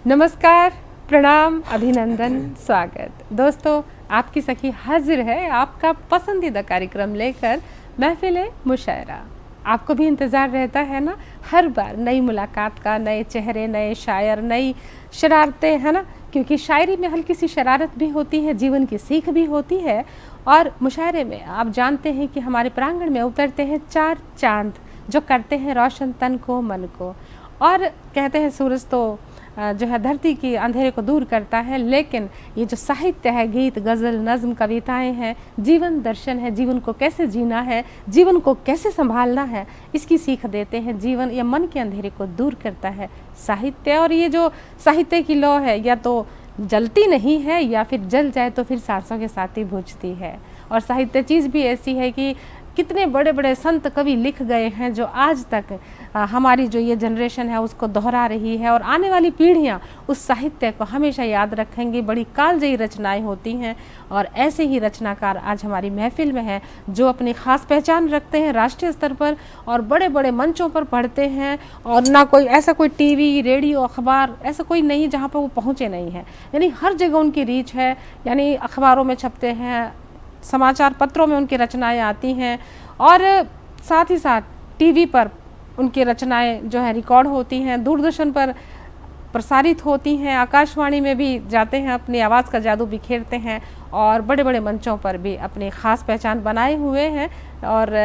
नमस्कार, प्रणाम, अभिनंदन, स्वागत। दोस्तों, आपकी सखी हाजिर है आपका पसंदीदा कार्यक्रम लेकर, महफिल मुशायरा। आपको भी इंतज़ार रहता है ना हर बार नई मुलाकात का, नए चेहरे, नए शायर, नई शरारतें, है ना, क्योंकि शायरी में हल्की सी शरारत भी होती है, जीवन की सीख भी होती है। और मुशायरे में आप जानते हैं कि हमारे प्रांगण में उतरते हैं 4 चांद जो करते हैं रोशन तन को, मन को। और कहते हैं सूरज तो जो है धरती की अंधेरे को दूर करता है, लेकिन ये जो साहित्य है, गीत, गज़ल, नज़्म, कविताएं हैं, जीवन दर्शन है, जीवन को कैसे जीना है, जीवन को कैसे संभालना है, इसकी सीख देते हैं। जीवन या मन के अंधेरे को दूर करता है साहित्य। और ये जो साहित्य की लौ है, या तो जलती नहीं है या फिर जल जाए तो फिर सांसों के साथ ही बुझती है। और साहित्य चीज़ भी ऐसी है कि कितने बड़े बड़े संत कवि लिख गए हैं जो आज तक हमारी जो ये जनरेशन है उसको दोहरा रही है, और आने वाली पीढ़ियाँ उस साहित्य को हमेशा याद रखेंगी। बड़ी कालजयी रचनाएं होती हैं, और ऐसे ही रचनाकार आज हमारी महफिल में हैं जो अपनी ख़ास पहचान रखते हैं राष्ट्रीय स्तर पर, और बड़े बड़े मंचों पर पढ़ते हैं। और ना कोई ऐसा कोई टीवी, रेडियो, अखबार ऐसा कोई नहीं जहाँ पर वो पहुँचे नहीं हैं, यानी हर जगह उनकी रीच है। यानी अखबारों में छपते हैं, समाचार पत्रों में उनकी रचनाएं आती हैं, और साथ ही साथ टीवी पर उनकी रचनाएं जो है रिकॉर्ड होती हैं, दूरदर्शन पर प्रसारित होती हैं, आकाशवाणी में भी जाते हैं, अपनी आवाज़ का जादू बिखेरते हैं, और बड़े बड़े मंचों पर भी अपनी ख़ास पहचान बनाए हुए हैं। और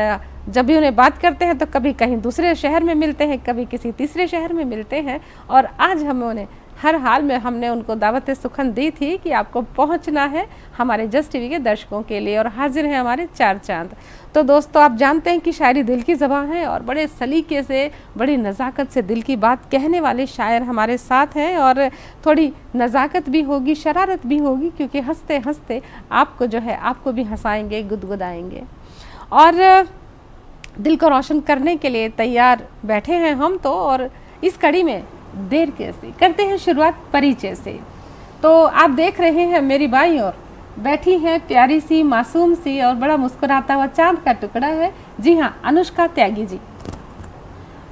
जब भी उन्हें बात करते हैं तो कभी कहीं दूसरे शहर में मिलते हैं, कभी किसी तीसरे शहर में मिलते हैं। और आज हम उन्हें हर हाल में हमने उनको दावत सुखन दी थी कि आपको पहुंचना है हमारे जस्ट टीवी के दर्शकों के लिए, और हाजिर हैं हमारे 4 चांद। तो दोस्तों, आप जानते हैं कि शायरी दिल की ज़बान है, और बड़े सलीके से, बड़ी नज़ाकत से दिल की बात कहने वाले शायर हमारे साथ हैं। और थोड़ी नज़ाकत भी होगी, शरारत भी होगी, क्योंकि हंसते हंसते आपको जो है आपको भी हंसाएंगे, गुदगुदाएंगे। और दिल को रोशन करने के लिए तैयार बैठे हैं हम तो। और इस कड़ी में देर कैसे करते हैं शुरुआत परिचय से। तो आप देख रहे हैं मेरी बाईं ओर बैठी है प्यारी सी, मासूम सी और बड़ा मुस्कुराता हुआ चांद का टुकड़ा है, जी हाँ, अनुष्का त्यागी जी।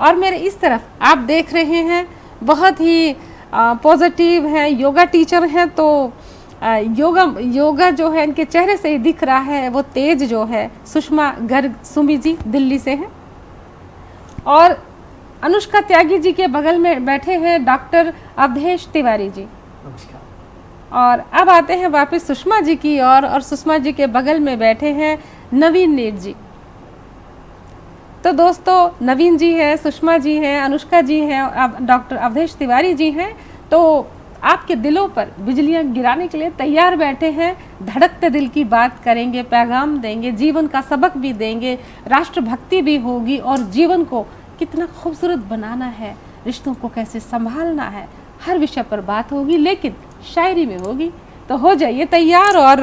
और मेरे इस तरफ आप देख रहे हैं बहुत ही पॉजिटिव हैं, योगा टीचर हैं, तो योगा जो है इनके चेहरे से ही दिख रहा है, वो तेज जो है, सुषमा गर्ग सुमी जी दिल्ली से हैं। और अनुष्का त्यागी जी के बगल में बैठे हैं डॉक्टर अवधेश तिवारी जी। नमस्कार। और अब आते हैं वापस सुषमा जी की ओर, और सुषमा जी के बगल में बैठे हैं नवीन नीर जी। तो दोस्तों, नवीन जी हैं, सुषमा जी हैं, अनुष्का जी हैं, अब डॉक्टर अवधेश तिवारी जी हैं। तो आपके दिलों पर बिजलियां गिराने के लिए तैयार बैठे हैं। धड़कते दिल की बात करेंगे, पैगाम देंगे, जीवन का सबक भी देंगे, राष्ट्रभक्ति भी होगी, और जीवन को कितना खूबसूरत बनाना है, रिश्तों को कैसे संभालना है, हर विषय पर बात होगी, लेकिन शायरी में होगी। तो हो जाइए तैयार। और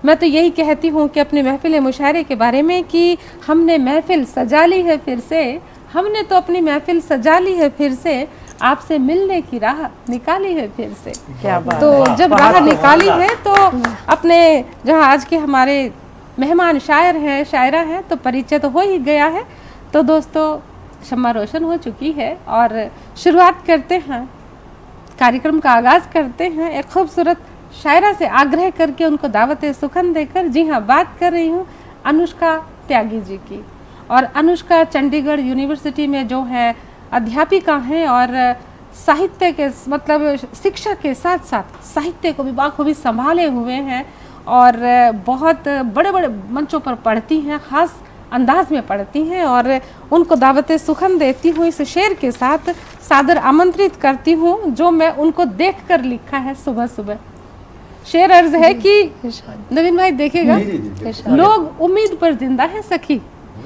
मैं तो यही कहती हूँ कि अपने महफिल मुशायरे के बारे में कि हमने महफिल सजा ली है फिर से, हमने तो अपनी महफिल सजा ली है फिर से, आपसे मिलने की राह निकाली है फिर से। क्या बात तो है। जब राह निकाली है तो अपने जहाँ आज के हमारे मेहमान शायर हैं, शायरा हैं, तो परिचय तो हो ही गया है। तो दोस्तों, शम्मा रोशन हो चुकी है, और शुरुआत करते हैं, कार्यक्रम का आगाज़ करते हैं एक खूबसूरत शायरा से आग्रह करके, उनको दावत सुखन देकर। जी हाँ, बात कर रही हूँ अनुष्का त्यागी जी की। और अनुष्का चंडीगढ़ यूनिवर्सिटी में जो है अध्यापिका हैं, और साहित्य के मतलब शिक्षा के साथ साथ साहित्य को भी बाखूबी संभाले हुए हैं, और बहुत बड़े बड़े मंचों पर पढ़ती हैं, ख़ास अंदाज में पढ़ती हैं। और उनको दावत सुखन देती हूँ इस शेर के साथ, सादर आमंत्रित करती हूँ जो मैं उनको देखकर लिखा है सुबह सुबह। शेर अर्ज है कि नवीन भाई देखेगा, लोग उम्मीद पर जिंदा है सखी,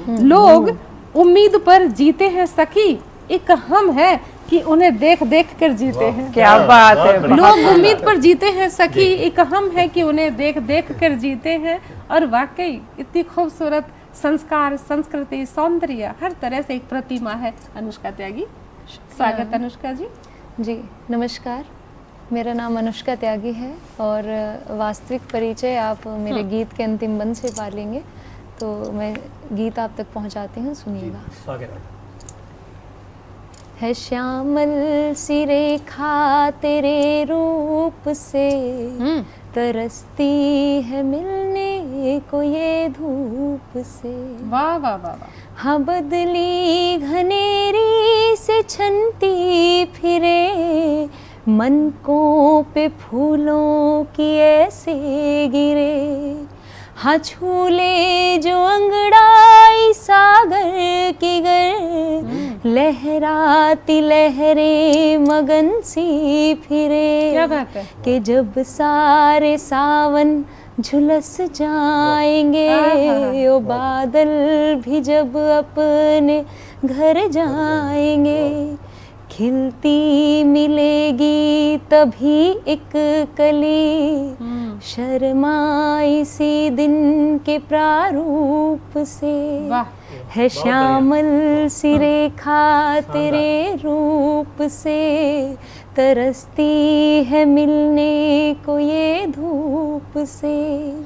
लोग उम्मीद पर जीते हैं सखी, एक हम है कि उन्हें देख देख कर जीते हैं। क्या बात है। लोग उम्मीद पर जीते हैं सखी, एक हम है कि उन्हें देख देख कर जीते हैं। और वाकई इतनी खूबसूरत संस्कार, संस्कृति, सौंदर्य, हर तरह से एक प्रतिमा है अनुष्का त्यागी। स्वागत अनुष्का जी। जी नमस्कार, मेरा नाम अनुष्का त्यागी है, और वास्तविक परिचय आप मेरे गीत के अंतिम बंद से पा लेंगे, तो मैं गीत आप तक पहुंचाती हूँ, सुनिएगा। स्वागत है। है श्यामल सी रेखा तेरे रूप से, तरसती है मिलने को ये धूप से। वाह वाह वाह वाह। हाँ बदली घनेरी से छनती फिरे, मन को पे फूलों की ऐसे गिरे। हाँ छूले जो अंगड़ाई सागर की गर, लहराती लहरें मगन सी फिरे। क्या बात है। कि जब सारे सावन झुलस जाएंगे, ओ बादल भी जब अपने घर जाएंगे, खिलती मिलेगी तभी एक कली, शर्माई सी दिन के प्रारूप से। वाह। है श्यामल सी रेखा तेरे रूप से, तरसती है मिलने को ये धूप से।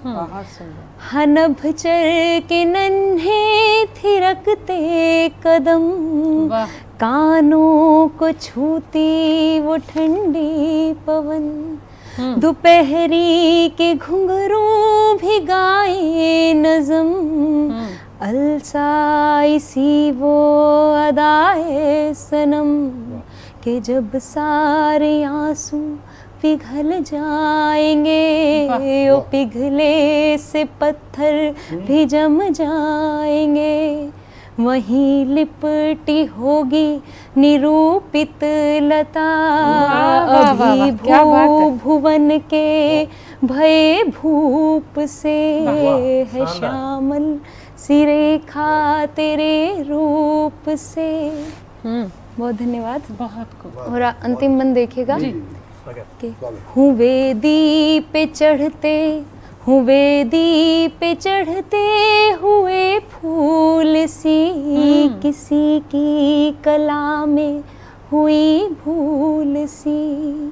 बहुत सुंदर। हनभ चर के नन्हे थिरकते कदम, कानों को छूती वो ठंडी पवन, दोपहरी के घुंघरू भी गाए नज़म, अलसाई सी वो अदाए सनम। कि जब सारे आंसू पिघल जाएंगे, ओ पिघले से पत्थर भी जम जाएंगे, वहीं लिपटी होगी निरूपित लता, अभी भुवन के भये भूप से। है श्यामल सी रेखा तेरे रूप से। बहुत धन्यवाद। बहुत खूब। और अंतिम बंद देखिएगा जी। हूँ वेदी पे चढ़ते, हूँ वेदी पे चढ़ते हुए फूल सी, किसी की कला में हुई भूल सी,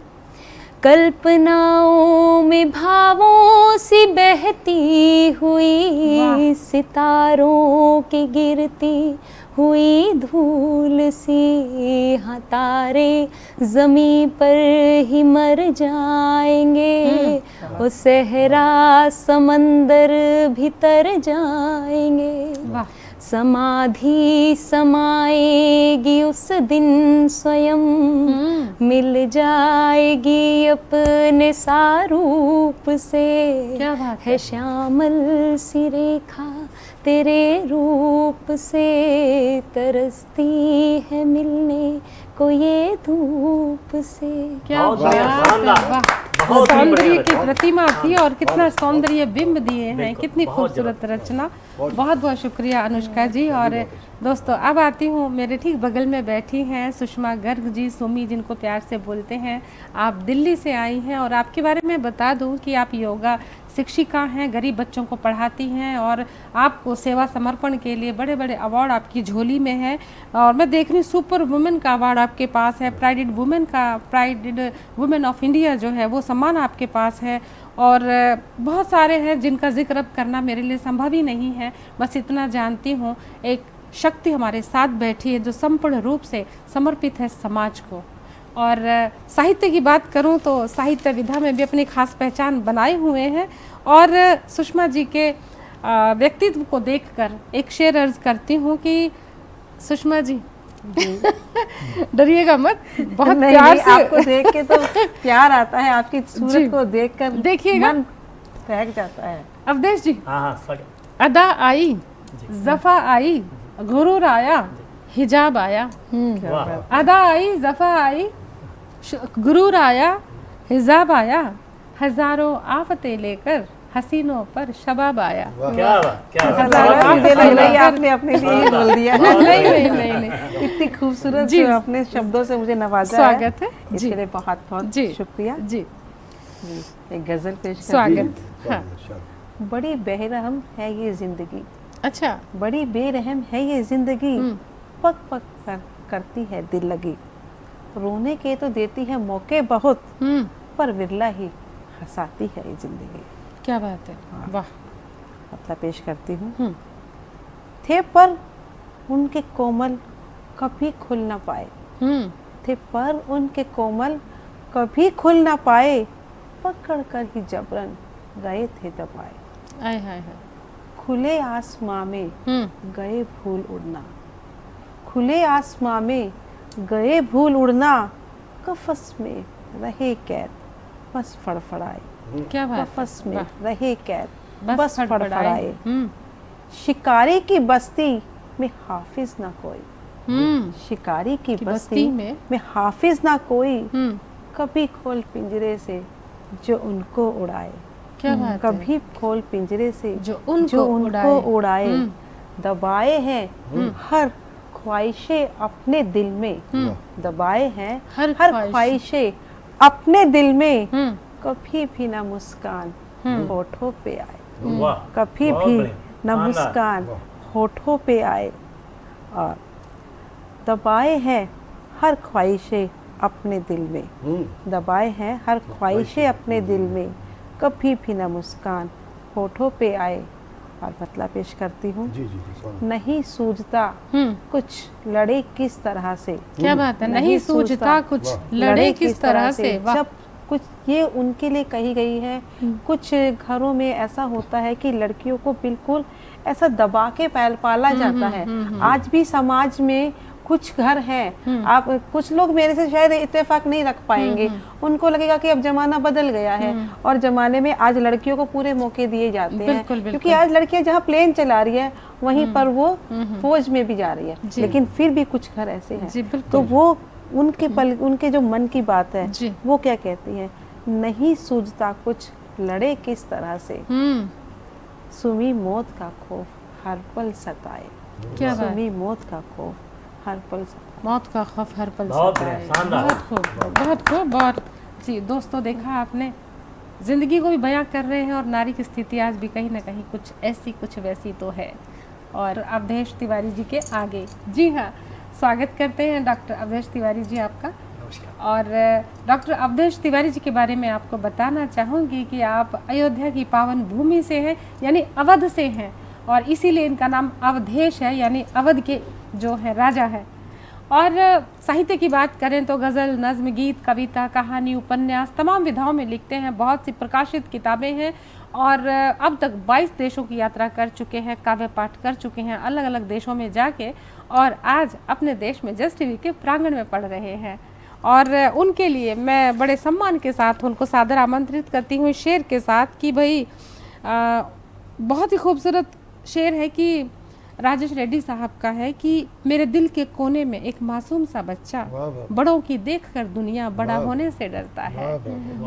कल्पनाओं में भावों सी बहती हुई, सितारों की गिरती हुई धूल सी। हाँ तारे ज़मीं पर ही मर जाएंगे, वो सहरा समंदर भीतर जाएंगे, समाधि समाएगी उस दिन स्वयं, मिल जाएगी अपने सारूप से। क्या बात है श्यामल सी रेखा तेरे रूप से, तरसती है मिलने को ये धूप से। क्या बात है। सौंदर्य की प्रतिमा थी और कितना सौंदर्य बिंब दिए हैं, कितनी खूबसूरत रचना। बहुत बहुत शुक्रिया अनुष्का जी। और दोस्तों अब आती हूँ, मेरे ठीक बगल में बैठी हैं सुषमा गर्ग जी, सुमी जिनको प्यार से बोलते हैं। आप दिल्ली से आई हैं और आपके बारे में बता दूँ कि आप योगा शिक्षिका हैं, गरीब बच्चों को पढ़ाती हैं और आपको सेवा समर्पण के लिए बड़े बड़े अवार्ड आपकी झोली में है। और मैं देख रही हूँ सुपर वुमेन का अवार्ड आपके पास है, प्राइडेड वुमेन का, प्राइडेड वुमेन ऑफ इंडिया जो है वो सम्मान आपके पास है, और बहुत सारे हैं जिनका जिक्र अब करना मेरे लिए संभव ही नहीं है। बस इतना जानती हूँ, एक शक्ति हमारे साथ बैठी है जो संपूर्ण रूप से समर्पित है समाज को। और साहित्य की बात करूं तो साहित्य विधा में भी अपनी खास पहचान बनाए हुए हैं। और सुषमा जी के व्यक्तित्व को देखकर एक शेर अर्ज करती हूं कि सुषमा जी डरिएगा मत, बहुत नहीं, प्यार नहीं, से आपको देख के तो प्यार आता है, आपकी सूरत को देखकर देखिएगा, मन बहक जाता है। अवधेश जी, अदा आई, जफा आई, गुरूर आया, हिजाब आया। अदा आई, जफा आई, गुरूर आया, हिजाब आया, हजारों आफतें लेकर हसीनों पर शबाब आया। आपने अपने लिए ही बोल दिया। नहीं। इतनी खूबसूरत जो अपने शब्दों से मुझे नवाजा स्वागत है इसके लिए बहुत बहुत शुक्रिया जी। एक गजल पेश स्वागत। हाँ। बड़ी बेरहम है ये जिंदगी, अच्छा, बड़ी बेरहम है ये जिंदगी, पक पक कर करती है दिल लगी, रोने के तो देती है मौके बहुत, पर विरला ही हंसाती है ये जिंदगी। क्या बात है। वाह। मतलब पेश करती हूँ। थे पर उनके कोमल कभी खुल न पाए, थे पर उनके कोमल कभी खुल ना पाए, पकड़ कर ही जबरन गए थे दबाए। आय हाय हाय। खुले आसमां में गए भूल उड़ना, खुले आसमां में गए भूल उड़ना, कफस में रहे कैद बस फड़फड़ाए। क्या बात, कफस में रहे कैद बस बस फड़फड़ाए। फड़फड़ाए। शिकारी की बस्ती में हाफिज ना कोई, शिकारी की बस्ती में हाफिज ना कोई, कभी खोल पिंजरे से जो उनको उड़ाए। क्या बात है। कभी खोल पिंजरे से जो उनको उड़ाए। दबाए हैं हर ख्वाहिशें अपने दिल में, दबाए हैं हर ख्वाहिशें अपने दिल में, कभी भी ना मुस्कान होठों पे आए, कभी भी ना मुस्कान होठों पे आए। और दबाए हैं हर ख्वाहिशें अपने दिल में, दबाए हैं हर ख्वाहिशें अपने दिल में, कभी भी ना मुस्कान होठों पे आए। और मतलब पेश करती हूँ। नहीं सूझता कुछ लड़े किस तरह से। क्या बात है, नहीं सूझता कुछ लड़े किस तरह से। जब कुछ ये उनके लिए कही गई है। कुछ घरों में ऐसा होता है कि लड़कियों को बिल्कुल ऐसा दबा के पाला जाता है। आज भी समाज में कुछ घर हैं, आप कुछ लोग मेरे से शायद इत्तेफाक नहीं रख पाएंगे, उनको लगेगा कि अब जमाना बदल गया है और जमाने में आज लड़कियों को पूरे मौके दिए जाते हैं। क्योंकि आज लड़कियां जहाँ प्लेन चला रही है वहीं पर वो फौज में भी जा रही है, लेकिन फिर भी कुछ घर ऐसे हैं। तो वो उनके जो मन की बात है वो क्या कहती है, नहीं सूझता कुछ लड़े किस तरह से, सुमी मौत का खौफ हर पल सताए। क्या सुमी मौत का खौफ हर पल मौत का खौफ हर पल सताए। बहुत खूब, बहुत खूब। बहुत जी दोस्तों, देखा आपने, जिंदगी को भी बयां कर रहे हैं और नारी की स्थिति आज भी कहीं ना कहीं कुछ ऐसी कुछ वैसी तो है। और अवधेश तिवारी जी के आगे, जी हाँ, स्वागत करते हैं डॉक्टर अवधेश तिवारी जी आपका। और डॉक्टर अवधेश तिवारी जी के बारे में आपको बताना चाहूँगी कि आप अयोध्या की पावन भूमि से हैं, यानी अवध से हैं, और इसीलिए इनका नाम अवधेश है, यानी अवध के जो है राजा है। और साहित्य की बात करें तो गज़ल, नज़्म, गीत, कविता, कहानी, उपन्यास तमाम विधाओं में लिखते हैं। बहुत सी प्रकाशित किताबें हैं और अब तक 22 देशों की यात्रा कर चुके हैं, काव्य पाठ कर चुके हैं अलग अलग देशों में जाके, और आज अपने देश में जस्ट टीवी के प्रांगण में पढ़ रहे हैं। और उनके लिए मैं बड़े सम्मान के साथ उनको सादर आमंत्रित करती हूँ शेर के साथ कि भाई बहुत ही खूबसूरत शेर है कि राजेश रेड्डी साहब का है कि मेरे दिल के कोने में एक मासूम सा बच्चा बड़ों की देखकर दुनिया बड़ा होने से डरता है।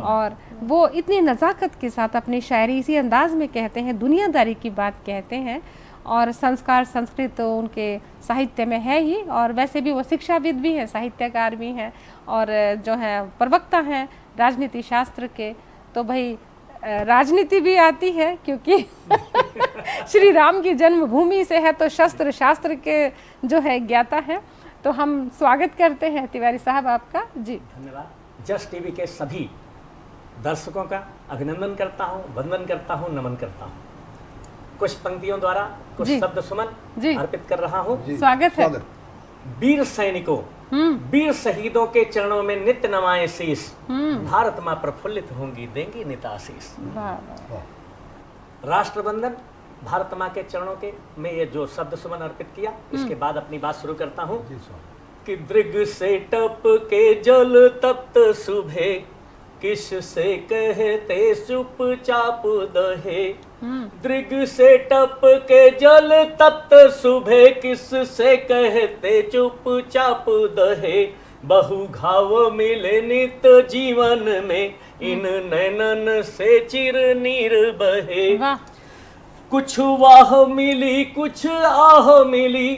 और वो इतनी नज़ाकत के साथ अपनी शायरी इसी अंदाज में कहते हैं, दुनियादारी की बात कहते हैं, और संस्कार संस्कृत तो उनके साहित्य में है ही, और वैसे भी वो शिक्षाविद भी हैं, साहित्यकार भी हैं, और जो है प्रवक्ता हैं राजनीति शास्त्र के। तो भाई राजनीति भी आती है क्योंकि श्री राम की जन्मभूमि से है, तो शस्त्र शास्त्र के जो है ज्ञाता है। तो हम स्वागत करते हैं तिवारी साहब आपका। जी धन्यवाद। जस्ट टीवी के सभी दर्शकों का अभिनंदन करता हूँ, वंदन करता हूँ, नमन करता हूँ। कुछ पंक्तियों द्वारा कुछ शब्द सुमन अर्पित कर रहा हूँ। स्वागत है। वीर सैनिकों, वीर शहीदों के चरणों में नित्य नवाए शीश, भारत माँ प्रफुल्लित होंगी, देंगी नित आशीष। राष्ट्रवंदन भारत माँ के चरणों के में ये जो शब्द सुमन अर्पित किया, इसके बाद अपनी बात शुरू करता हूँ कि दृग से टप के जल तप्त सुबह, किस से कहते चुपचाप दहे। दृग से टप के जल तप्त सुबह, किस से कहते चुपचाप दहे। बहु घाव मिले नित जीवन में, इन नैनन से चिर नीर बहे। कुछ वाह मिली कुछ आह मिली,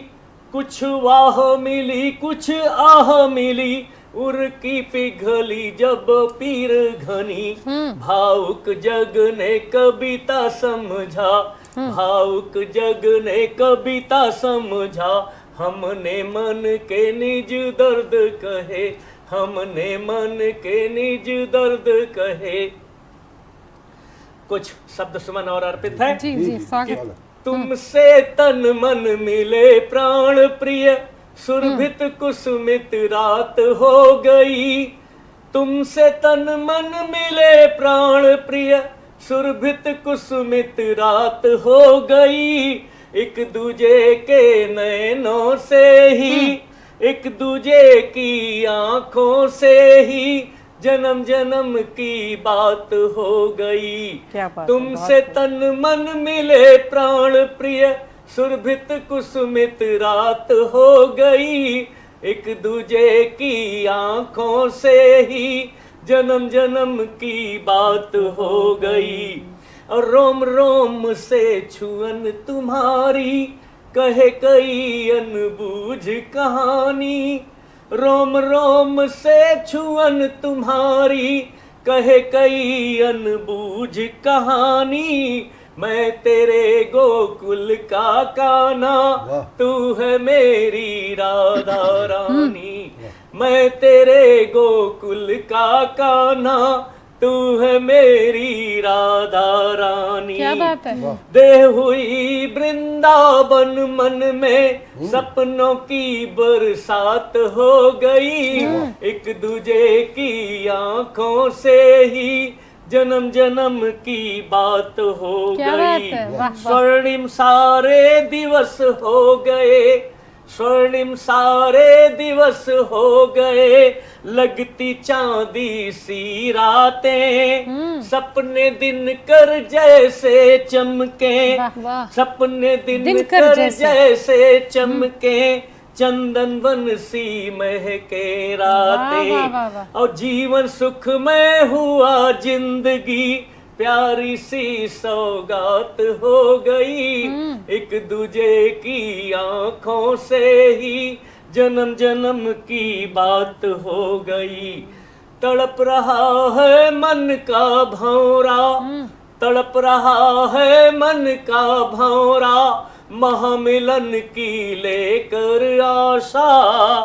कुछ वाह मिली कुछ आह मिली, उर की पिघली जब पीर घनी। भावुक जग ने कविता समझा, भावुक जग ने कविता समझा, हमने मन के निज दर्द कहे, हमने मन के निज दर्द कहे। कुछ शब्द सुमन और अर्पित है। जी जी स्वागत। तुमसे तन मन मिले प्राण प्रिय, सुरभित कुसुमित रात हो गई, तुमसे तन मन मिले प्राण प्रिय, सुरभित कुसुमित रात हो गई। एक दूजे के नैनों से ही, एक दूजे की आंखों से ही जन्म जन्म की बात हो गई। क्या बात है, तुमसे तन मन मिले प्राण प्रिय, सुरभित कुसुमित रात हो गई। एक दूजे की आंखों से ही जन्म जन्म की बात हो गई। और रोम रोम से छुअन तुम्हारी, कहे कई अनबूझ कहानी। रोम रोम से छुअन तुम्हारी, कहे कई अनबूझ कहानी। मैं तेरे गोकुल का कान्हा, तू है मेरी राधा रानी। मैं तेरे गोकुल का कान्हा, तू है मेरी राधा रानी। क्या बात है। दे हुई वृंदावन मन में, सपनों की बरसात हो गई। एक दूजे की आंखों से ही जन्म जन्म की बात हो गई। स्वर्णिम सारे दिवस हो गए, स्वर्णिम सारे दिवस हो गए। लगती चांदी सी रातें, सपने दिन कर जैसे चमके। सपने दिन कर जैसे चमके, चंदन वन सी महके रातें। और जीवन सुख में हुआ जिंदगी, प्यारी सी सौगात हो गई। एक दूजे की आंखों से ही जन्म जन्म की बात हो गई। तड़प रहा है मन का भंवरा, तड़प रहा है मन का भंवरा। महामिलन की लेकर आशा,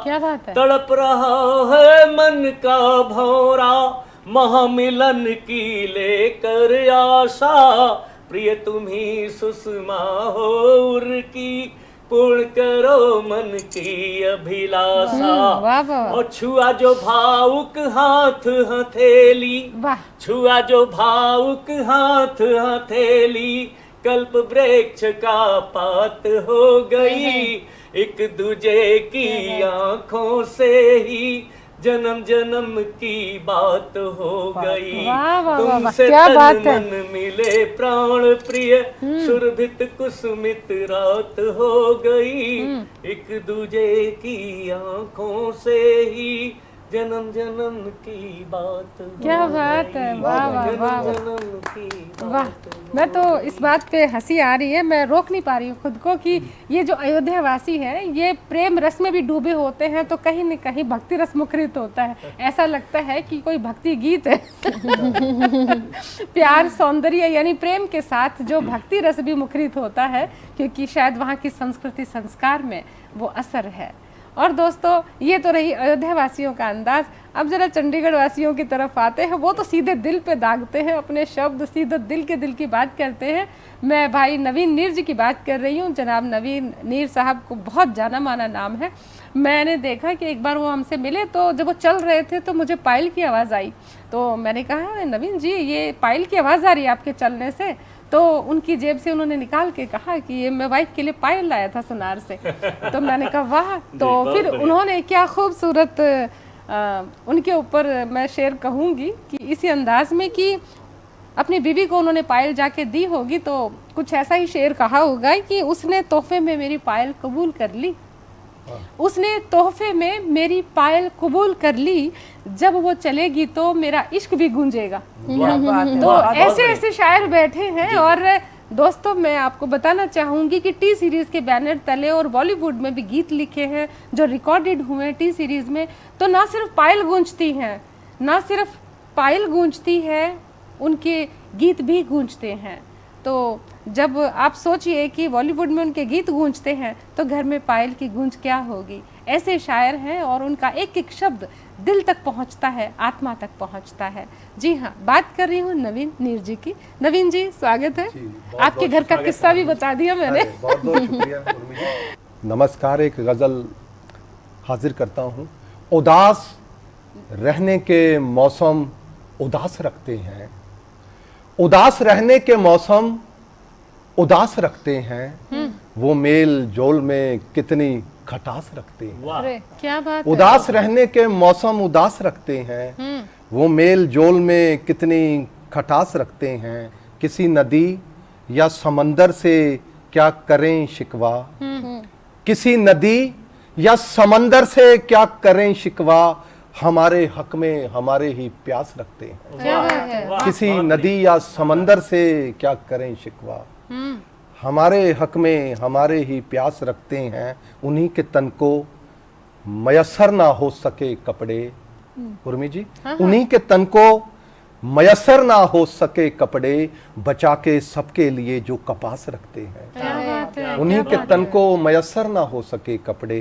क्या बात है। तड़प रहा है मन का भंवरा। महामिलन की लेकर आशा। प्रिय तुम्ही सुषमा हो उर्की, पूर्ण करो मन की अभिलाषा। और छुआ जो भावुक हाथ हथेली, छुआ जो भावुक हाथ हथेली, कल्प वृक्ष का पात हो गई। एक दूजे की आंखों से ही जन्म जन्म की बात हो गई। तुमसे तन मन मिले प्राण प्रिय, सुरभित कुसुमित रात हो गई। एक दूजे की आंखों से ही जन्म जन्म की बात। क्या बात है। वाह वाह वाह वाह। मैं तो इस बात पे हंसी आ रही है, मैं रोक नहीं पा रही हूँ खुद को कि ये जो अयोध्या वासी है ये प्रेम रस में भी डूबे होते हैं तो कहीं न कहीं भक्ति रस मुखरित होता है। ऐसा लगता है कि कोई भक्ति गीत है। प्यार सौंदर्य यानी प्रेम के साथ जो भक्ति रस भी मुखरित होता है, क्योंकि शायद वहाँ की संस्कृति संस्कार में वो असर है। और दोस्तों ये तो रही अयोध्या वासियों का अंदाज। अब जरा चंडीगढ़ वासियों की तरफ आते हैं। वो तो सीधे दिल पे दागते हैं अपने शब्द, सीधे दिल की बात करते हैं। मैं भाई नवीन नीर जी की बात कर रही हूँ। जनाब नवीन नीर साहब को बहुत जाना माना नाम है। मैंने देखा कि एक बार वो हमसे मिले तो जब वो चल रहे थे तो मुझे पायल की आवाज़ आई। तो मैंने कहा नवीन जी ये पायल की आवाज़ आ रही है आपके चलने से। तो उनकी जेब से उन्होंने निकाल के कहा कि ये मैं वाइफ के लिए पायल लाया था सुनार से। तो मैंने कहा वाह। तो फिर उन्होंने क्या खूबसूरत उनके ऊपर मैं शेर कहूँगी कि इसी अंदाज में कि अपनी बीवी को उन्होंने पायल जाके दी होगी तो कुछ ऐसा ही शेर कहा होगा कि उसने तोहफे में मेरी पायल कबूल कर ली, उसने तोहफे में मेरी पायल कबूल कर ली, जब वो चलेगी तो मेरा इश्क भी गूंजेगा। तो ऐसे ऐसे शायर बैठे हैं। और दोस्तों मैं आपको बताना चाहूँगी कि टी सीरीज़ के बैनर तले और बॉलीवुड में भी गीत लिखे हैं जो रिकॉर्डेड हुए हैं टी सीरीज़ में। तो ना सिर्फ पायल गूंजती हैं, ना सिर्फ पायल गूंजती है, उनके गीत भी गूंजते हैं। तो जब आप सोचिए कि बॉलीवुड में उनके गीत गूंजते हैं तो घर में पायल की गूंज क्या होगी। ऐसे शायर हैं और उनका एक एक शब्द दिल तक पहुंचता है, आत्मा तक पहुंचता है। जी हाँ, बात कर रही हूँ नवीन नीर जी की। नवीन जी स्वागत है। आपके घर का किस्सा भी बता दिया मैंने। बहुत बहुत शुक्रिया। नमस्कार। एक गज़ल हाजिर करता हूँ। उदास रहने के मौसम उदास रखते हैं, उदास रहने के मौसम उदास रखते हैं, वो मेल जोल में कितनी खटास रखते हैं। वाह, अरे क्या बात है। उदास रहने के मौसम उदास रखते हैं, वो मेल जोल में कितनी खटास रखते हैं। किसी नदी या समंदर से क्या करें शिकवा, किसी नदी या समंदर से क्या करें शिकवा, हमारे हक में हमारे ही प्यास रखते हैं। क्या बात है। वाह, किसी बहुत नदी या समंदर से क्या करें शिकवा, हमारे हक में हमारे ही प्यास रखते हैं। उन्हीं के तन को मयसर ना हो सके कपड़े, उर्मी जी, उन्हीं के तन को मयसर ना हो सके कपड़े, बचा के सबके लिए जो कपास रखते हैं। क्या बात है। उन्हीं के तन को मयसर ना हो सके कपड़े,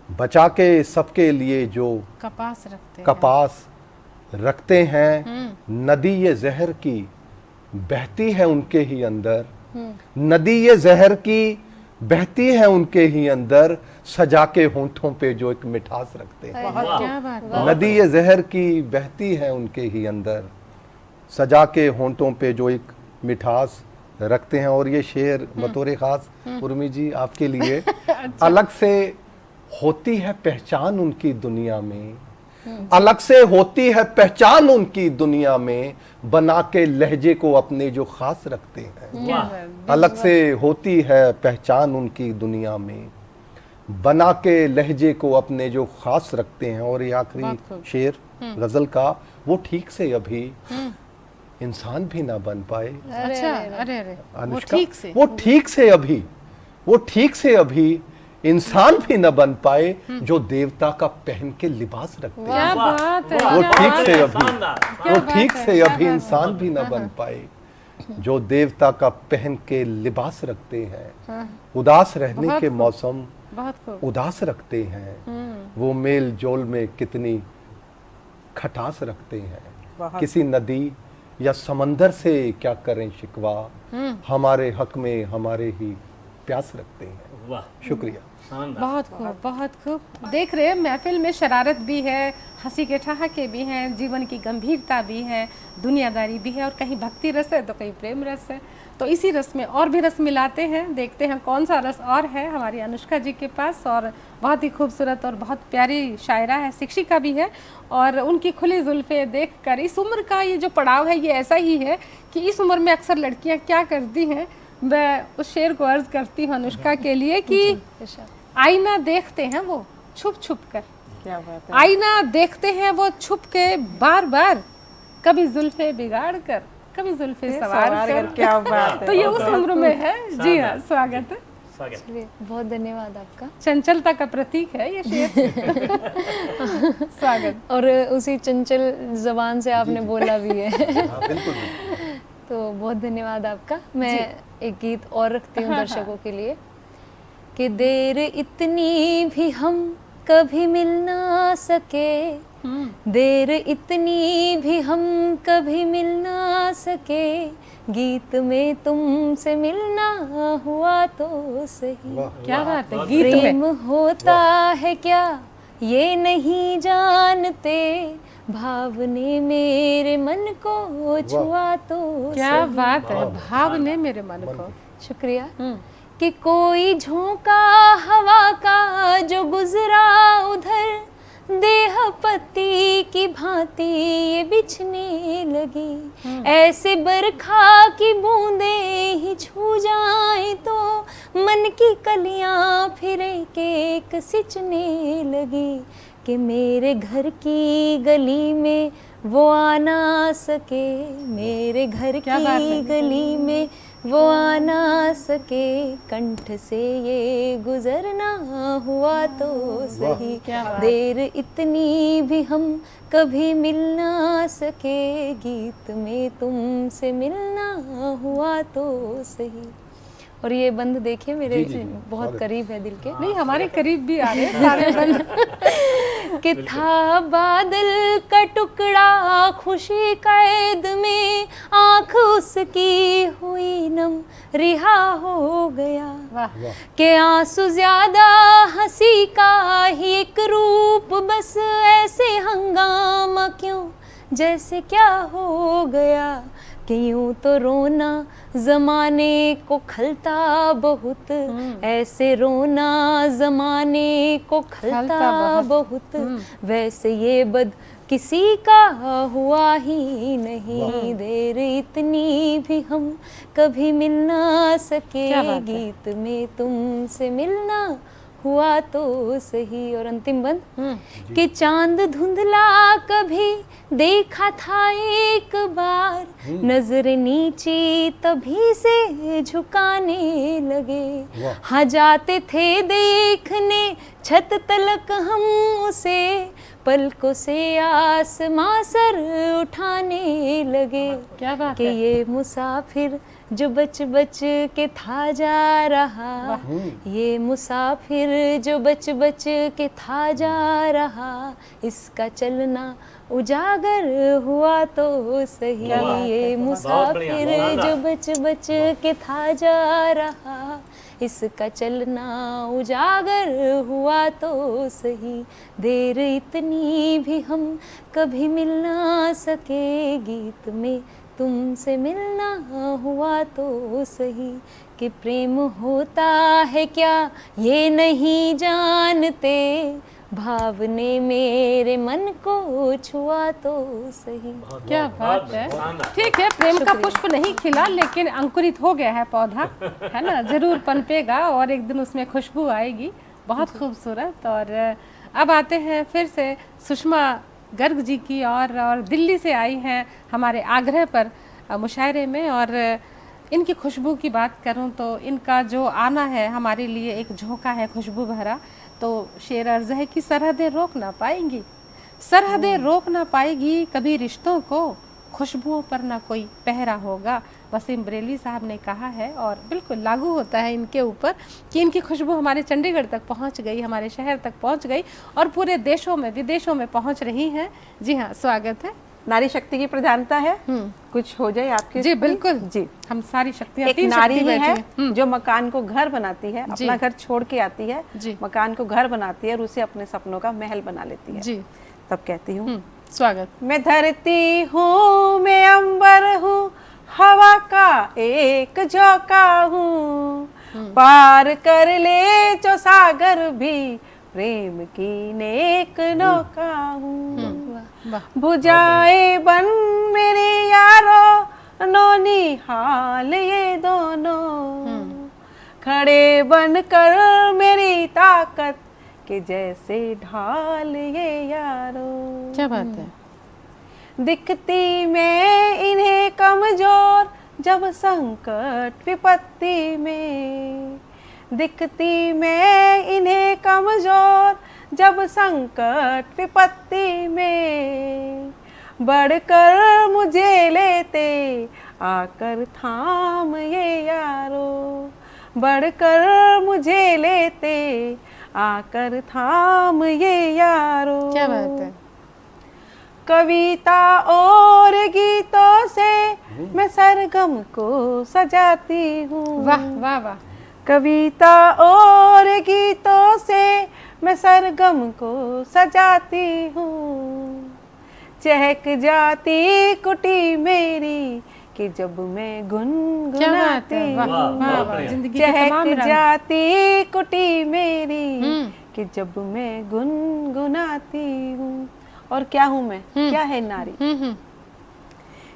बचा के सबके लिए जो कपास रखते हैं। कपास रखते हैं। नदी ये जहर की बहती है उनके ही अंदर, नदी ये जहर की बहती है उनके ही अंदर, सजा के होंठों पे जो एक मिठास रखते हैं। वाह, क्या बात है। नदी ये जहर की बहती है उनके ही अंदर, सजा के होंठों पे जो एक मिठास रखते हैं। और ये शेर बतौर खास उर्मी जी आपके लिए अलग से होती है पहचान उनकी दुनिया में, अलग से होती है पहचान उनकी दुनिया में, बना के लहजे को अपने जो खास रखते हैं। क्या बात है। अलग से होती है पहचान उनकी दुनिया में, बना के लहजे को अपने जो खास रखते हैं। और ये आखिरी बहुत खूब। शेर गजल का, वो ठीक से अभी इंसान भी ना बन पाए। अच्छा, अरे अरे वो अनुष्का, ठीक से। वो ठीक से अभी, वो ठीक से अभी इंसान भी न बन पाए, जो देवता का पहन के लिबास रखते हैं। क्या वाह, बात है। वाह, वो क्या ठीक बात से है। अभी, शानदार, क्या वो बात ठीक है, से क्या अभी बात है। इंसान भी न बन पाए, जो देवता का पहन के लिबास रखते हैं। उदास रहने बहुत के खूब। मौसम बहुत खूब। उदास रखते हैं, वो मेल जोल में कितनी खटास रखते हैं। किसी नदी या समंदर से क्या करें शिकवा, हमारे हक में हमारे ही प्यास रखते हैं। वाह, शुक्रिया। शानदार। बहुत खूब, बहुत खूब। देख रहे हैं महफिल में शरारत भी है, हंसी के ठहाके भी हैं, जीवन की गंभीरता भी है, दुनियादारी भी है, और कहीं भक्ति रस है तो कहीं प्रेम रस है। तो इसी रस में और भी रस मिलाते हैं, देखते हैं कौन सा रस और है हमारी अनुष्का जी के पास। और बहुत ही खूबसूरत और बहुत प्यारी शायरा है, शिक्षिका भी है, और उनकी खुली जुल्फ़े देखकर इस उम्र का ये जो पड़ाव है ये ऐसा ही है कि इस उम्र में अक्सर लड़कियां क्या करती हैं। मैं उस शेर को अर्ज करती हूँ अनुष्का के लिए कि आईना देखते हैं वो छुप छुप कर, क्या बात है। आईना देखते हैं वो छुप के बार बार, कभी जुल्फे बिगाड़ कर, कभी जुल्फे सवार कर। क्या बात है। तो ये उस उम्र में है। जी हाँ, स्वागत है। स्वागत। चलिए, बहुत धन्यवाद आपका। चंचलता का प्रतीक है ये शेर। स्वागत। और उसी चंचल जबान से आपने बोला भी है। हाँ, बिल्कुल। तो बहुत धन्यवाद आपका। मैं एक गीत और रखती हूँ दर्शकों के लिए कि देर इतनी भी हम कभी मिल ना सके, देर इतनी भी हम कभी मिल ना सके, गीत में तुमसे मिलना हुआ तो सही। क्या बात है। गीत प्रेम में होता है क्या ये नहीं जानते, भाव ने मेरे मन को छुआ तो क्या सही। बात है। भाव ने मेरे मन को। शुक्रिया। कि कोई झोंका हवा का जो गुजरा उधर, देह पत्ती की भांति ये बिछने लगी, ऐसे बरखा की बूंदे ही छू जाए तो मन की कलियां फिर एक एक सिंचने लगी, कि मेरे घर की गली में वो आ ना सके, मेरे घर क्या बात की है। गली में वो आ ना सके, कंठ से ये गुजरना हुआ तो सही। क्या बात। देर इतनी भी हम कभी मिल ना सके, गीत में तुमसे मिलना हुआ तो सही। और ये बंद देखिए मेरे जी, जी, बहुत स्वागत। करीब है दिल के। नहीं, हमारे करीब भी आ रहे हैं सारे बंद। कि था बादल का टुकड़ा खुशी कैद में, आंख उसकी हुई नम रिहा हो गया, वाह। के आंसू ज्यादा हंसी का ही एक बस ऐसे हंगामा क्यों, जैसे क्या हो गया कि यूं तो रोना जमाने को खलता बहुत, ऐसे रोना जमाने को खलता बहुत, वैसे ये बद किसी का हुआ ही नहीं, देर इतनी भी हम कभी मिल ना सके, गीत में तुमसे मिलना हुआ तो सही। और अंतिम बंद कि चांद धुंधला कभी देखा था एक बार, नजर नीची तभी से झुकाने लगे, हाँ जाते थे देखने छत तलक हम उसे, पलकों से आसमां सर उठाने लगे। क्या बात कि है? ये मुसाफिर जो बच बच के था जा रहा, ये मुसाफिर जो बच बच के था जा रहा, इसका चलना उजागर हुआ तो सही, ये मुसाफिर जो बच बच के था जा रहा, इसका चलना उजागर हुआ तो सही, देर इतनी भी हम कभी मिल ना सके, गीत में तुमसे मिलना हुआ तो सही, कि प्रेम होता है क्या ये नहीं जानते, भाव ने मेरे मन को छुआ तो सही। क्या बात है। ठीक है, प्रेम का पुष्प नहीं खिला लेकिन अंकुरित हो गया है पौधा, है ना, जरूर पनपेगा और एक दिन उसमें खुशबू आएगी। बहुत खूबसूरत। और अब आते हैं फिर से सुषमा गर्ग जी की और दिल्ली से आई हैं हमारे आग्रह पर मुशायरे में। और इनकी खुशबू की बात करूं तो इनका जो आना है हमारे लिए एक झोंका है खुशबू भरा। तो शेर अर्ज है कि सरहदें रोक ना पाएंगी, सरहदें रोक ना पाएगी कभी रिश्तों को, खुशबुओं पर ना कोई पहरा होगा। वसीम बरेली साहब ने कहा है और बिल्कुल लागू होता है इनके ऊपर कि इनकी खुशबू हमारे चंडीगढ़ तक पहुंच गई, हमारे शहर तक पहुंच गई और पूरे देशों में विदेशों में पहुंच रही हैं। जी हाँ, स्वागत है। नारी शक्ति की प्रधानता है, कुछ हो जाए आपके। जी बिल्कुल जी, हम सारी शक्तियाँ, एक नारी है जो मकान को घर बनाती है, अपना घर छोड़ के आती है, मकान को घर बनाती है और उसे अपने सपनों का महल बना लेती है। जी, तब कहती हूँ स्वागत। मैं धरती हूँ, मैं अंबर हूँ, हवा का एक झोंका हूँ, पार कर ले जो सागर भी, प्रेम की नेक नौका हूँ। बुझाए बन मेरे यारो, नौनी हाल ये दोनों, खड़े बन कर मेरी ताकत के जैसे ढाल ये यारो। क्या बात है। दिखती मैं इन्हें कमजोर जब संकट विपत्ति में, दिखती मैं इन्हें कमजोर जब संकट विपत्ति में, बढ़कर मुझे लेते आकर थाम ये यारो, बढ़कर मुझे लेते आकर थाम ये यारो। क्या बात है। कविता और गीतों से मैं सरगम को सजाती हूँ। वाह वाह वाह। कविता और गीतों से मैं सरगम को सजाती हूँ, चहक जाती कुटी मेरी कि जब मैं गुनगुनाती हूँ, चहक जाती कुटी मेरी कि जब मैं गुनगुनाती हूँ। और क्या हूँ मैं, क्या है नारी।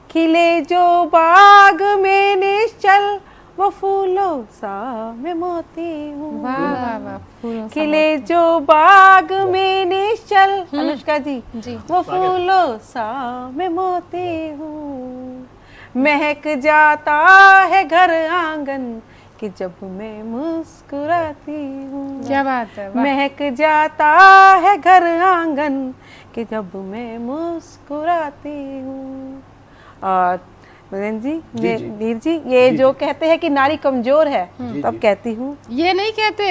खिले जो बाग में निश्चल, वो फूलों सा मैं मोती हूँ। वाह वाह वाह। खिले जो बाग में निश्चल, अनुष्का जी, वो फूलों सा मैं मोती हूँ। महक जाता है घर आंगन कि जब मैं मुस्कुराती हूँ। क्या बात है। महक जाता है घर आंगन कि जब मैं मुस्कुराती हूँ। और मदन जी, नीर जी, ये जो कहते हैं कि नारी कमजोर है, तब कहती हूँ ये नहीं कहते,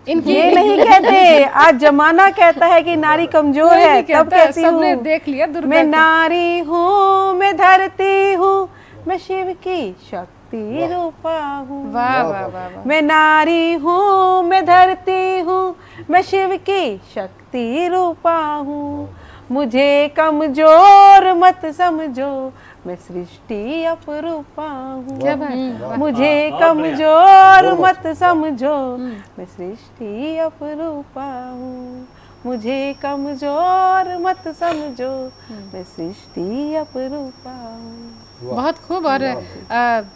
ये नहीं कहते, आज जमाना कहता है कि नारी कमजोर है, तब कहती हूँ देख लिया मैं नारी हूँ, मैं धरती हूँ, मैं शिव की शक्ति शक्ति रूपा हूँ। वाह वाह वाह वाह। मैं नारी हूँ, मैं धरती हूँ, मैं शिव की शक्ति रूपा हूँ। मुझे कमजोर मत समझो, मैं सृष्टि अपरूपा हूँ। क्या बात है। मुझे बहुत बढ़िया। कमजोर मत समझो, मैं सृष्टि अपरूपा हूँ। मुझे कमजोर मत समझो, मैं सृष्टि अपरूपा हूँ। बहुत खूब। और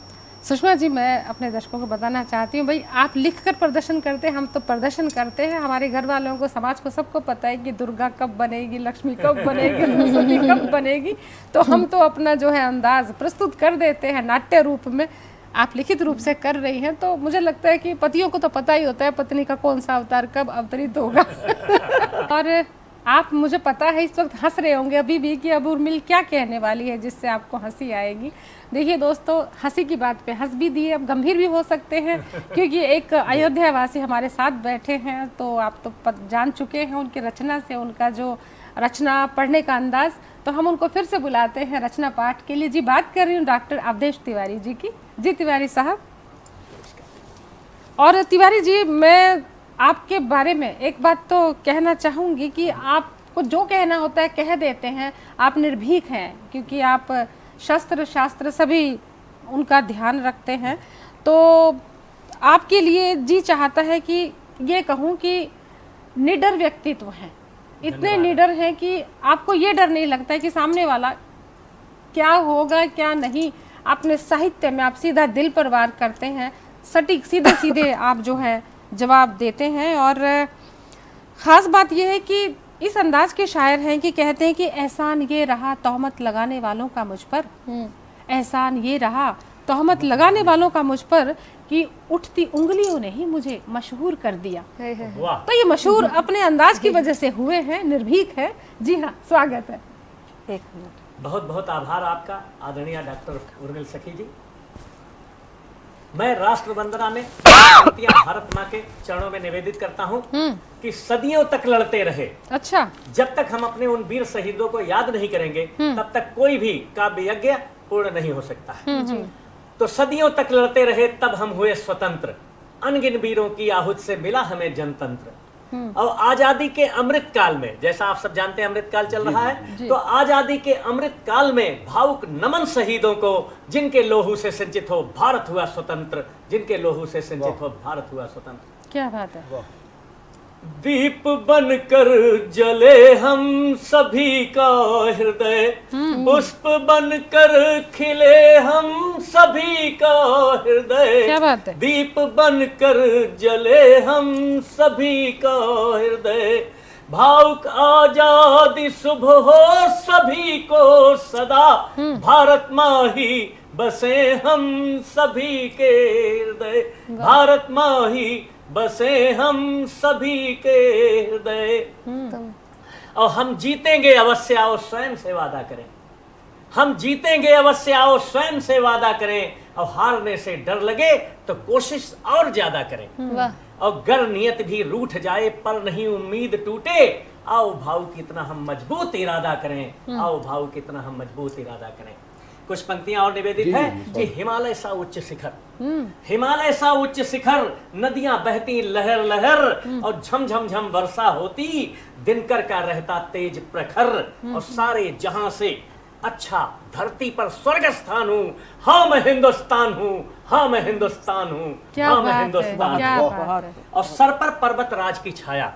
सुषमा जी, मैं अपने दर्शकों को बताना चाहती हूँ, भाई आप लिखकर प्रदर्शन करते हैं, हम तो प्रदर्शन करते हैं। हमारे घर वालों को, समाज को, सबको पता है कि दुर्गा कब बनेगी, लक्ष्मी कब बनेगी, सरस्वती कब बनेगी। तो हम तो अपना जो है अंदाज प्रस्तुत कर देते हैं नाट्य रूप में। आप लिखित रूप से कर रही हैं, तो मुझे लगता है कि पतियों को तो पता ही होता है पत्नी का कौन सा अवतार कब अवतरित होगा। और आप, मुझे पता है इस वक्त हंस रहे होंगे अभी भी कि अब उर्मिल क्या कहने वाली है जिससे आपको हंसी आएगी। देखिए दोस्तों, हंसी की बात पे हंस भी दिए, अब गंभीर भी हो सकते हैं, क्योंकि एक अयोध्या वासी हमारे साथ बैठे हैं। तो आप तो जान चुके हैं उनकी रचना से, उनका जो रचना पढ़ने का अंदाज। तो हम उनको फिर से बुलाते हैं रचना पाठ के लिए। जी, बात कर रही हूँ डॉक्टर अवधेश तिवारी जी की। जी तिवारी साहब। और तिवारी जी, मैं आपके बारे में एक बात तो कहना चाहूँगी कि आपको जो कहना होता है कह देते हैं। आप निर्भीक हैं, क्योंकि आप शस्त्र शास्त्र सभी उनका ध्यान रखते हैं। तो आपके लिए जी चाहता है कि ये कहूँ कि निडर व्यक्तित्व हैं, इतने निडर हैं कि आपको ये डर नहीं लगता है कि सामने वाला क्या होगा क्या नहीं। अपने साहित्य में आप सीधा दिल पर वार करते हैं, सटीक सीधे सीधे आप जो है जवाब देते हैं। और ख़ास बात यह है कि इस अंदाज के शायर हैं कि कहते हैं कि एहसान ये रहा तहमत लगाने वालों का मुझ पर, एहसान ये रहा तहमत लगाने वालों का मुझ पर, कि उठती उंगलियों ने ही मुझे मशहूर कर दिया। वाह। तो ये मशहूर अपने अंदाज की वजह से हुए हैं, निर्भीक है। जी हाँ, स्वागत है। एक मिनट। बहुत बहुत आभार आपका आदरणीय डॉक्टर उर्मिल सखी जी। मैं राष्ट्र वंदना में भारत माँ के चरणों में निवेदित करता हूँ कि सदियों तक लड़ते रहे। अच्छा। जब तक हम अपने उन वीर शहीदों को याद नहीं करेंगे, तब तक कोई भी काव्य यज्ञ पूर्ण नहीं हो सकता है। तो सदियों तक लड़ते रहे, तब हम हुए स्वतंत्र। अनगिन वीरों की आहुति से मिला हमें जनतंत्र। और आजादी के अमृत काल में, जैसा आप सब जानते हैं अमृत काल चल रहा है, तो आजादी के अमृत काल में भावुक नमन शहीदों को, जिनके लोहू से सिंचित हो भारत हुआ स्वतंत्र, जिनके लोहू से सिंचित हो भारत हुआ स्वतंत्र। क्या बात है। दीप बनकर जले हम सभी का हृदय, पुष्प बनकर खिले हम सभी का हृदय। क्या बात है। दीप बनकर जले हम सभी का हृदय, भावुक आजादी शुभ हो सभी को सदा, भारत माँ ही बसे हम सभी के हृदय, भारत माँ ही बसे हम सभी के हृदय। और हम जीतेंगे अवश्य, आओ स्वयं से वादा करें। हम जीतेंगे अवश्य, आओ स्वयं से वादा करें। और हारने से डर लगे तो कोशिश और ज्यादा करें। और गर नियत भी रूठ जाए पर नहीं उम्मीद टूटे, आओ भाव कितना हम मजबूत इरादा करें। आओ भाव कितना हम मजबूत इरादा करें। कुछ पंक्तियां और निवेदित है कि हिमालय सा उच्च शिखर, हिमालय सा उच्च शिखर, नदियां बहती लहर लहर, और झम झम झम वर्षा होती, दिनकर का रहता तेज प्रखर। और सारे जहां से अच्छा धरती पर स्वर्ग स्थान हूँ, हाँ मैं हिंदुस्तान हूँ, हाँ मैं हिंदुस्तान हूँ, हाँ मैं हिंदुस्तान हूँ। और सर पर पर्वत राज की छाया,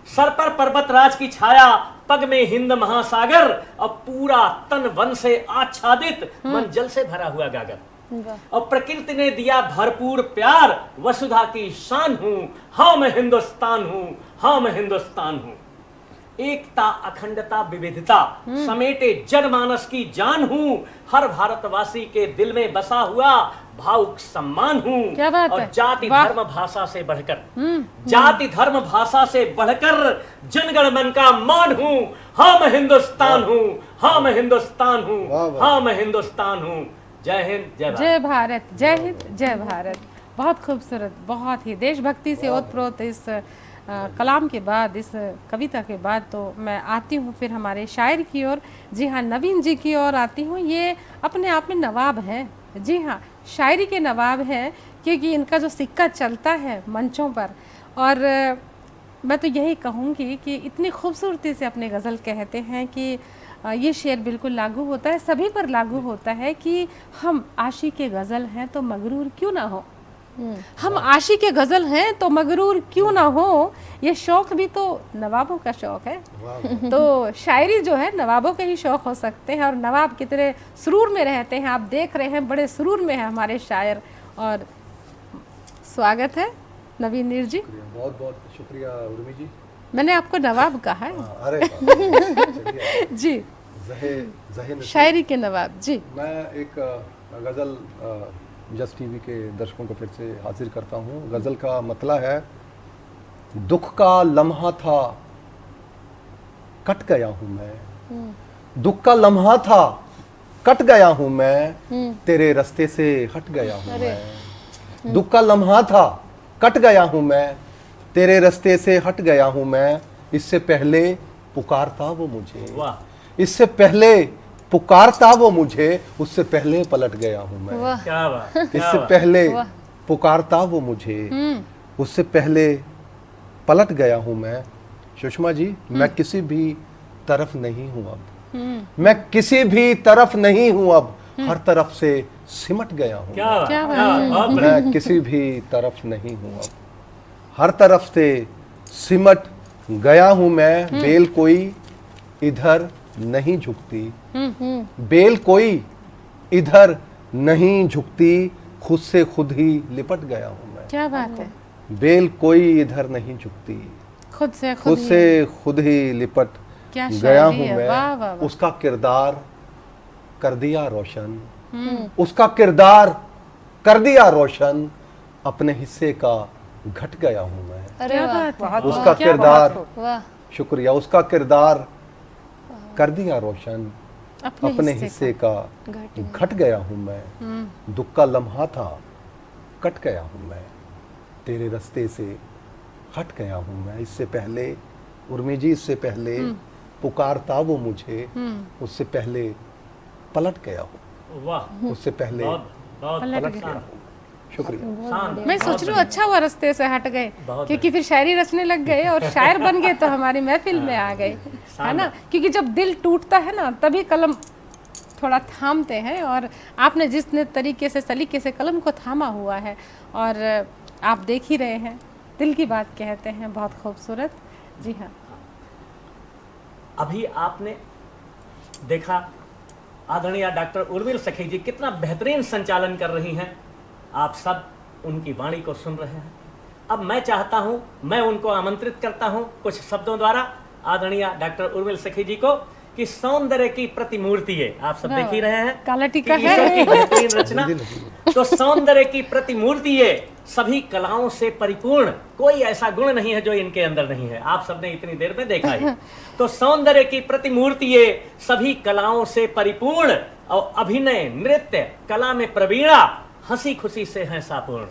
सर पर पर्वत राज की छाया, पग में हिंद महासागर, और पूरा तन वन से आच्छादित, मन जल से भरा हुआ गागर। और प्रकृति ने दिया भरपूर प्यार, वसुधा की शान हूँ, हाँ मैं हिंदुस्तान हूँ, हाँ मैं हिंदुस्तान हूँ। एकता अखंडता विविधता समेटे जनमानस की जान हूँ, हर भारतवासी के दिल में बसा हुआ भावुक सम्मान हूँ। और जाति धर्म भाषा से बढ़कर, जाति धर्म भाषा से बढ़कर जनगण मन का मान हूँ, हाँ मैं हिंदुस्तान हूँ, हाँ मैं हिंदुस्तान हूँ, हाँ मैं हिंदुस्तान हूँ। जय हिंद, जय भारत। जय हिंद, जय भारत। बहुत खूबसूरत, बहुत ही देशभक्ति से ओतप्रोत इस कलाम के बाद, इस कविता के बाद, तो मैं आती हूँ फिर हमारे शायर की ओर। जी हाँ, नवीन जी की ओर आती हूँ। ये अपने आप में नवाब हैं, जी हाँ, शायरी के नवाब हैं, क्योंकि इनका जो सिक्का चलता है मंचों पर। और मैं तो यही कहूँगी कि इतनी खूबसूरती से अपने गज़ल कहते हैं कि ये शेर बिल्कुल लागू होता है, सभी पर लागू होता है कि हम आशिक के गज़ल हैं तो मगरूर क्यों ना हो, हम आशिक के गज़ल हैं तो मगरूर क्यों ना हो। ये शौक़ भी तो नवाबों का शौक़ है। तो शायरी जो है नवाबों के ही शौक़ हो सकते हैं, और नवाब कितने सुरूर में रहते हैं, आप देख रहे हैं बड़े सुरूर में है हमारे शायर। और स्वागत है नवीन नीर जी। बहुत बहुत शुक्रिया उर्मी जी। मैंने आपको नवाब कहा है। अरे जी, जहे शायरी के नवाब जी। मैं एक गज़ल जस टीवी के दर्शकों को फिर से हाजिर करता हूँ। गज़ल का मतला है, दुख का लम्हा था कट गया हूँ मैं, दुख का लम्हा था कट गया हूँ मैं, तेरे रास्ते से हट गया हूँ मैं। दुख का लम्हा था कट गया हूँ मैं, तेरे रास्ते से हट गया हूँ मैं। इससे पहले पुकारता वो मुझे, वाह इससे पहले पुकारता वो मुझे, उससे पहले पलट गया हूँ मैं। वाह क्या बात, क्या इससे बात। पहले पुकारता वो मुझे, उससे पहले पलट गया हूँ मैं। सुषमा जी, मैं किसी भी तरफ नहीं हूँ अब, मैं किसी भी तरफ नहीं हूँ अब, हर तरफ से सिमट गया हूँ। क्या बात, क्या क्या बात, बहुत बढ़िया। मैं किसी भी तरफ नहीं हूँ अब, हर तरफ से सिमट गया हूँ मैं। बेल कोई इधर नहीं झुकती, बेल कोई इधर नहीं झुकती, खुद से खुद ही लिपट गया हूँ मैं। क्या बात है, बेल कोई इधर नहीं झुकती, खुद से खुद से खुद ही लिपट क्या गया शायरी हूँ है, मैं। वाह वाह वाह। उसका किरदार कर दिया रोशन, उसका किरदार कर दिया रोशन, अपने हिस्से का घट गया हूँ मैं। अरे क्या वाह बात है, उसका क्या किरदार, बात है। वाह शुक्रिया, उसका किरदार कर दिया रोशन, अपने अपने हिस्से हिस्से का घट गया हूँ मैं। दुख का लम्हा था कट गया हूँ मैं, तेरे रास्ते से हट गया हूँ मैं। इससे पहले उर्मी जी, इससे पहले पुकारता वो मुझे, उससे पहले पलट गया हूँ, वाह, उससे पहले बहुत बहुत पलट बहुत गया। शानदार, शुक्रिया। शानदार, मैं बहुत सोच रही हूँ अच्छा हुआ रास्ते से हट गए, बहुत क्योंकि फिर शायरी रचने लग गए और शायर बन गए तो हमारी महफिल में आ गए, है ना। क्योंकि जब दिल टूटता है ना तभी कलम थोड़ा थामते हैं, और आपने जिस तरीके से सलीके से कलम को थामा हुआ है, और आप देख ही रहे हैं, दिल की बात कहते हैं, बहुत खूबसूरत। जी हाँ, अभी आपने देखा आदरणीय डॉक्टर उर्मिल सखी जी कितना बेहतरीन संचालन कर रही हैं। आप सब उनकी वाणी को सुन रहे हैं। अब मैं चाहता हूं, मैं उनको आमंत्रित करता हूं कुछ शब्दों द्वारा, आदरणीय डॉक्टर उर्मिल सखी जी को, कि सौंदर्य की प्रतिमूर्ति है। आप सब देख ही रहे हैं काला कि टीका ईश्वर है। की बेहतरीन रचना। तो सौंदर्य की प्रतिमूर्ति है, सभी कलाओं से परिपूर्ण, कोई ऐसा गुण नहीं है जो इनके अंदर नहीं है। आप सबने इतनी देर में देखा ही। तो सौंदर्य की प्रतिमूर्ति है, सभी कलाओं से परिपूर्ण, और अभिनय नृत्य कला में प्रवीणा, हंसी खुशी से है सापूर्ण,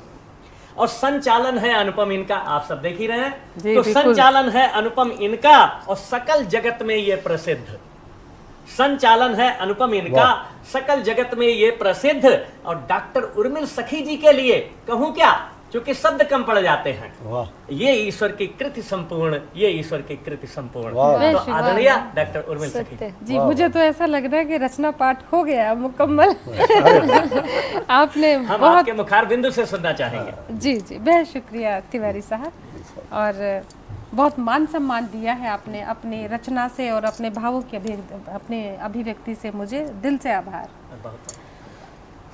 और संचालन है अनुपम इनका। आप सब देख ही रहे हैं। तो संचालन है अनुपम इनका, और सकल जगत में ये प्रसिद्ध। संचालन है अनुपम इनका, सकल जगत में ये प्रसिद्ध। और डॉक्टर उर्मिल सखी जी के लिए कहूं क्या, क्योंकि शब्द कम पड़ जाते हैं। वाह, ये ईश्वर की कृति संपूर्ण, ये ईश्वर की कृति संपूर्ण। वाह। तो आदरणीय डॉक्टर उर्मिल सखी सत्य जी, मुझे तो ऐसा लग रहा है कि रचना पाठ हो गया मुकम्मल। आपने हम बहुत, आपके मुखार बिंदु से सुनना चाहेंगे। जी जी, बेहद शुक्रिया तिवारी साहब, और बहुत मान सम्मान दिया है आपने अपनी रचना से और अपने भावों की अपने अभिव्यक्ति से। मुझे दिल से आभार। बहुत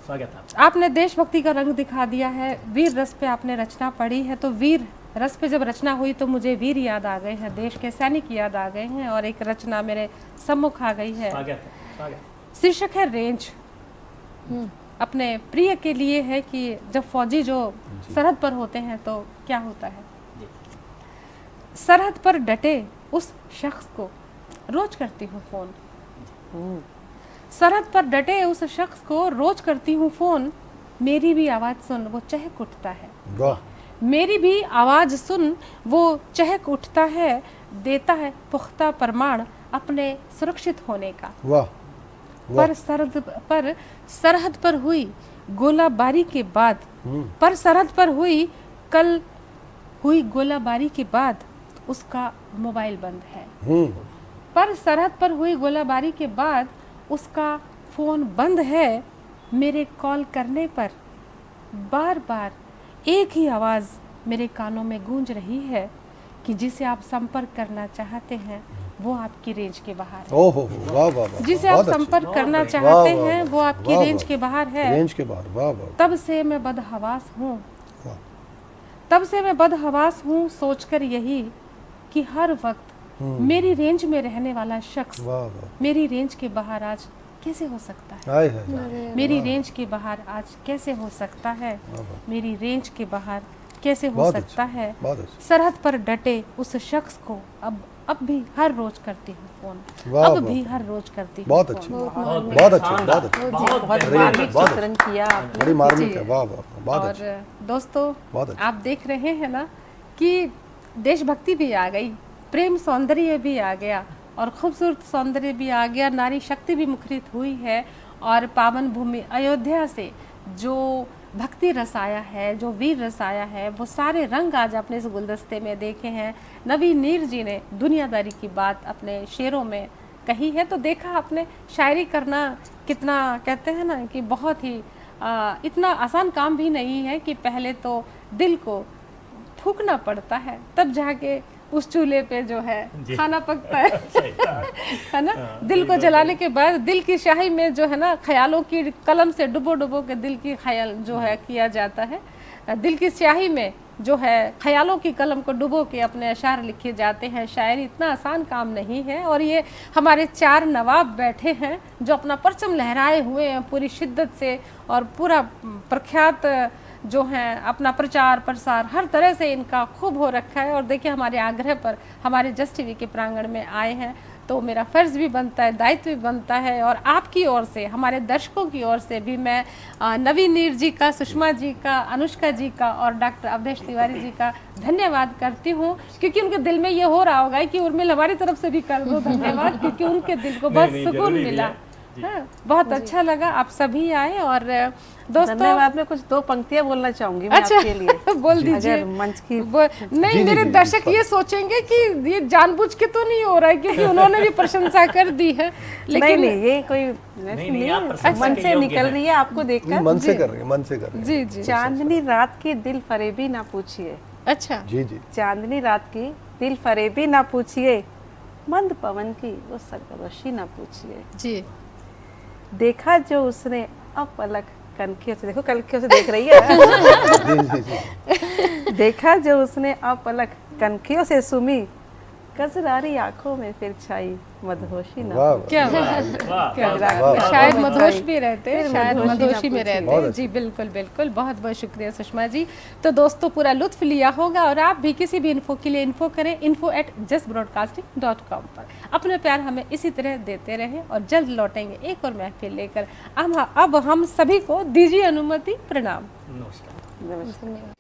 स्वागत है। आपने देशभक्ति का रंग दिखा दिया है, वीर रस पे आपने रचना पढ़ी है, तो वीर रस पे जब रचना हुई तो मुझे वीर याद आ गए हैं, देश के सैनिक याद आ गए हैं, और एक रचना मेरे सम्मुख आ गई है। स्वागत है, स्वागत। शीर्षक है रेंज। अपने प्रिय के लिए है कि जब फौजी जो सरहद पर होते हैं तो क्या होता है, सरहद पर डटे उस शख्स को रोज करती हूँ फोन, सरहद पर डटे उस शख्स को रोज करती हूँ फोन, मेरी भी आवाज़ सुन वो चहक उठता है, वाह, मेरी भी आवाज़ सुन वो चहक उठता है, देता है पुख्ता प्रमाण अपने सुरक्षित होने का। वाह, पर सरहद पर हुई गोलाबारी के बाद, पर सरहद पर हुई कल हुई गोलाबारी के बाद उसका मोबाइल बंद है। पर सरहद पर हुई गोलाबारी के बाद उसका फोन बंद है। मेरे कॉल करने पर बार बार एक ही आवाज़ मेरे कानों में गूंज रही है कि जिसे आप संपर्क करना चाहते हैं वो आपकी रेंज के बाहर है। ओहो, वाह वाह वाह, जिसे आप बहुत अच्छी। संपर्क करना वाह, चाहते वाह, हैं वाह, वो आपकी वाह, रेंज वाह, के बाहर है। रेंज के बाहर, वाह वाह। तब से मैं बदहवास हूँ, वाह। तब से मैं बदहवास हूँ सोचकर यही कि हर वक्त मेरी रेंज में रहने वाला शख्स वाह वाह, मेरी रेंज के बाहर आज कैसे हो सकता है। हाय हाय, मेरी रेंज के बाहर आज कैसे हो सकता है। मेरी रेंज के बाहर कैसे हो बहुत सकता अच्छा, है। बहुत अच्छा। सरहद पर डटे उस शख्स को अब भी हर रोज करती हूँ फोन। वाह, अब वाह। भी हर रोज करती हूँ बहुत फोन। अच्छी, बहुत बहुत अच्छी, बहुत अच्छी, बहुत अरे, मार्मिक बहुत चित्रण किया आपने। बड़ी मार्मिक है, वाह वाह, बहुत और अच्छी। दोस्तों बहुत अच्छा। आप देख रहे हैं ना कि देशभक्ति भी आ गई, प्रेम सौंदर्य भी आ गया और खूबसूरत सौंदर्य भी आ गया, नारी शक्ति भी मुखरित हुई है। और पावन भूमि अयोध्या से जो भक्ति रस आया है, जो वीर रस आया है, वो सारे रंग आज अपने इस गुलदस्ते में देखे हैं। नवीन नीर जी ने दुनियादारी की बात अपने शेरों में कही है, तो देखा आपने शायरी करना कितना, कहते हैं ना कि बहुत ही इतना आसान काम भी नहीं है कि पहले तो दिल को फूकना पड़ता है तब जाके उस चूल्हे पे जो है खाना पकता है ना। दिल को जलाने के बाद दिल की शाही में जो है ना ख्यालों की कलम से डुबो डुबो के दिल की ख्याल जो है किया जाता है। दिल की स्याही में जो है ख्यालों की कलम को डुबो के अपने अशार लिखे जाते हैं। शायरी इतना आसान काम नहीं है और ये हमारे 4 नवाब बैठे हैं जो अपना परचम लहराए हुए हैं पूरी शिद्दत से और पूरा प्रख्यात जो हैं अपना प्रचार प्रसार हर तरह से इनका खूब हो रखा है। और देखिए हमारे आग्रह पर हमारे जस्ट टीवी के प्रांगण में आए हैं तो मेरा फ़र्ज़ भी बनता है, दायित्व भी बनता है और आपकी ओर से, हमारे दर्शकों की ओर से भी मैं नवीन नीर जी का, सुषमा जी का, अनुष्का जी का और डॉक्टर अवधेश तिवारी जी का धन्यवाद करती हूँ, क्योंकि उनके दिल में ये हो रहा होगा कि उर्मिल हमारी तरफ से भी कर दो धन्यवाद, क्योंकि उनके दिल को बहुत सुकून मिला। हाँ, बहुत अच्छा लगा आप सभी आए। और दोस्तों धन्यवाद में कुछ 2 पंक्तियां बोलना चाहूंगी मैं अच्छा, आपके लिए। बोल दीजिए। अगर मंच की नहीं, जी, मेरे जी, दर्शक जी, ये सोचेंगे कि ये जानबूझ के तो नहीं हो रहा है, क्योंकि उन्होंने भी प्रशंसा कर दी है। लेकिन नहीं ये कोई नहीं, आप प्रशंसा मन के से योग्य निकल हैं। रही है आपको देखकर। मन से कर रहे हैं, मन से कर रहे हैं। जी जी चांदनी रात की दिल फरेबी ना पूछिए, अच्छा जी जी, चांदनी रात की दिल फरेबी ना पूछिए, मंद पवन की वो सरगोशी ना पूछिए। जी देखा जो उसने अपलक कनखियों से, देखो कनखियों से देख रही है जी जी जी, देखा जो उसने अपलक कनखियों से सुमी, कजरारी आंखों में फिर छाई मदहोशी ना वाह पूछिए। क्या वाह, क्या वाह, बात है। शायद वाह, मधोश वाह, भी रहते, फिर शायद मधोशी ना मधोशी में पूछिए। रहते। बहुत जी बिल्कुल बिल्कुल, बहुत बहुत शुक्रिया सुषमा जी। तो दोस्तों पूरा लुत्फ लिया होगा और आप भी किसी भी इन्फो के लिए इन्फो करें info@justbroadcasting.com पर। अपने प्यार हमें इसी तरह देते रहें और जल्द लौटेंगे एक और महफिल लेकर। अब हम सभी को दीजिए अनुमति। प्रणाम। नमस्कार। नमस्कार।